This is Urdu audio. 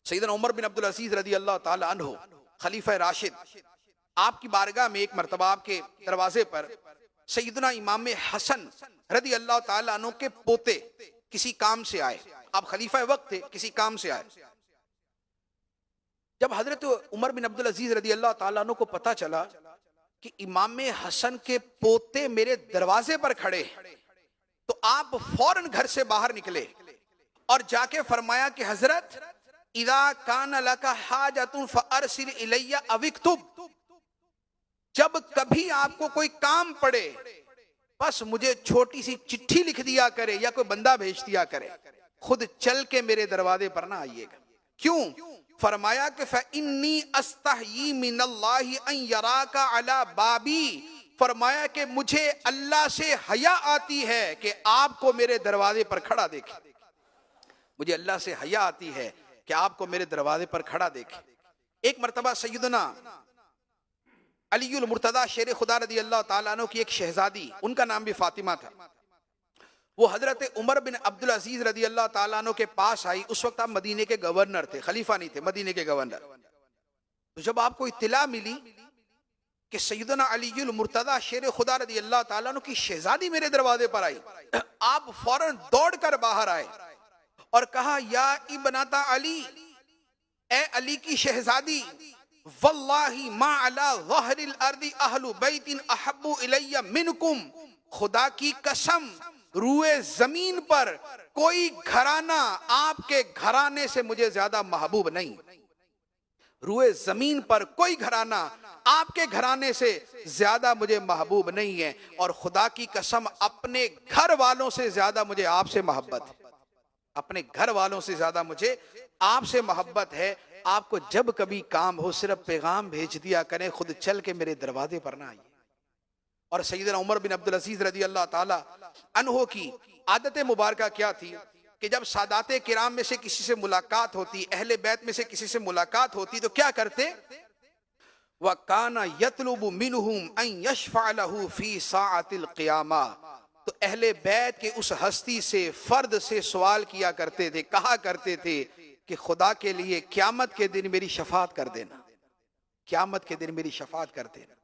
سیدنا عمر بن عبدالعزیز رضی اللہ تعالی عنہ خلیفہ راشد، آپ کی بارگاہ میں ایک مرتبہ آپ کے دروازے پر سیدنا امام حسن رضی اللہ تعالی عنہ کے پوتے کسی کام سے آئے. آپ خلیفہ وقت تھے، کسی کام سے آئے. جب حضرت عمر بن عبدالعزیز رضی اللہ تعالیٰ عنہ کو پتا چلا کہ امام حسن کے پوتے میرے دروازے پر کھڑے، تو آپ فوراً گھر سے باہر نکلے اور جا کے فرمایا کہ حضرت اذا کان لک حاجۃ فارسل الی او اکتب، جب کبھی آپ کو کوئی کام پڑے بس مجھے چھوٹی سی چٹھی لکھ دیا کرے یا کوئی بندہ بھیج دیا کرے، خود چل کے میرے دروازے پر نہ آئیے گا. کیوں؟ فرمایا کہ فَإِنِّي أَسْتَحْيِي مِنَ اللَّهِ أَن يَرَاكَ عَلَى بَابِي، فرمایا کہ مجھے اللہ سے حیا آتی ہے کہ آپ کو میرے دروازے پر کھڑا دیکھے. مجھے اللہ سے حیا آتی ہے کہ آپ کو میرے دروازے پر کھڑا دیکھے. ایک مرتبہ سیدنا علی المرتضی شیر خدا رضی اللہ تعالیٰ عنہ کی ایک شہزادی، ان کا نام بھی فاطمہ تھا، وہ حضرت عمر بن عبدالعزیز رضی اللہ تعالیٰ عنہ کے پاس آئی. اس وقت آپ مدینے کے گورنر تھے، خلیفہ نہیں تھے، مدینے کے گورنر. تو جب آپ کو اطلاع ملی کہ سیدنا علی المرتضی شیر خدا رضی اللہ تعالیٰ عنہ کی شہزادی میرے دروازے پر آئی، آپ فوراً دوڑ کر باہر آئے اور کہا یا ابنتا علی، اے علی کی شہزادی، واللہ ما علی ظہر الارض اہل بیت احب الی منکم، خدا کی قسم روئے زمین پر کوئی گھرانہ آپ کے گھرانے سے مجھے زیادہ محبوب نہیں. روئے زمین پر کوئی گھرانہ آپ کے گھرانے سے زیادہ مجھے محبوب نہیں ہے، اور خدا کی قسم اپنے گھر والوں سے زیادہ مجھے آپ سے محبت ہے. اپنے گھر والوں سے زیادہ مجھے آپ سے محبت ہے. آپ کو جب کبھی کام ہو صرف پیغام بھیج دیا کریں، خود چل کے میرے دروازے پر نہ آئیے. اور سیدنا عمر بن عبدالعزیز رضی اللہ تعالی عنہ کی عادت مبارکہ کیا تھی کہ جب سادات کرام میں سے کسی سے ملاقات ہوتی، اہل بیت میں سے کسی سے ملاقات ہوتی، تو کیا کرتے؟ وَكَانَ يَطْلُبُ مِنْهُمْ أَنْ يَشْفَعَ لَهُ فِي سَاعَةِ الْقِيَامَةِ، تو اہل بیت کے اس ہستی سے، فرد سے سوال کیا کرتے تھے، کہا کرتے تھے کہ خدا کے لیے قیامت کے دن میری شفاعت کر دینا، قیامت کے دن میری شفاعت کر دینا.